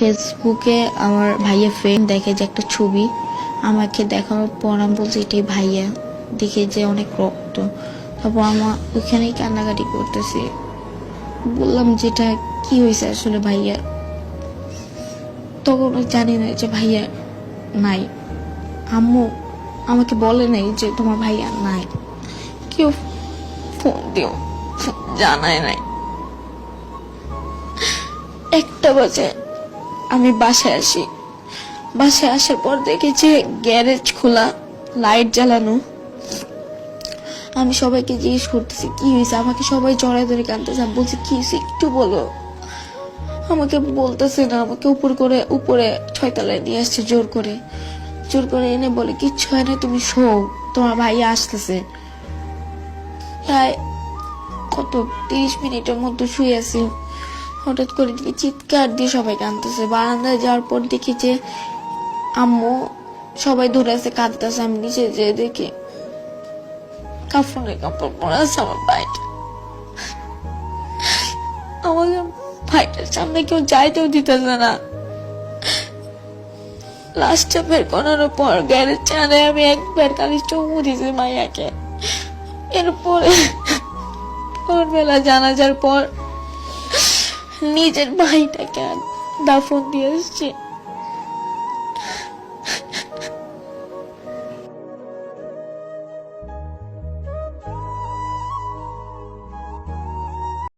ফেসবুকে আমার ভাইয়া ফ্রেন্ড দেখে যে একটা ছবি, আমাকে দেখানোর পর আমি বলছি এটাই ভাইয়া, দেখে যে অনেক রক্ত। তারপর আমার ওইখানেই কান্নাকাটি করতেছি, বললাম যেটা কি হয়েছে আসলে ভাইয়া। তখন জানি না যে ভাইয়া নাই, আম্মু আমাকে বলে নাই যে তোমার ভাইয়া নাই, কেউ ফোন দিও জানায় নাই। 1টা বাজে আমি বাসায় আসি, বাসায় আসার পর দেখি যে গ্যারেজ খোলা, লাইট জ্বালানো। আমি সবাইকে জিজ্ঞেস করতেছি কি হয়েছে, আমাকে সবাই জড়ায় ধরে কাঁদতেছে। আমি বলছি কি হয়েছে একটু বলো, আমাকে বলতেছে না। আমাকে উপরে 6 তলায় নিয়ে আসছে জোর করে এনে বলে কিচ্ছু হয় না, তুমি শোও, তোমার ভাই আসতেছে। প্রায় 30 মিনিটের মতো শুয়ে আছি, হঠাৎ করে দেখি চিৎকার দিয়ে সবাই কাঁদতেছে। বারান্দায় যাওয়ার পর দেখি যে আম্মু সবাই ধরে আছে কাঁদতেছে। আমি নিচে যেয়ে দেখি কাপড় পরা আছে আমার ভাইটা। আমাদের ভাইটার সামনে কেউ যাইতেও দিতেছে না। লাস্টটা বের করার পর গ্যারেজ চানে আমি একবার খালি চুমু দিয়েছি মাইয়াকে। এরপরে ভোরবেলা জানাজার পর নিজের ভাইটাকে দাফন দিয়ে এসছি।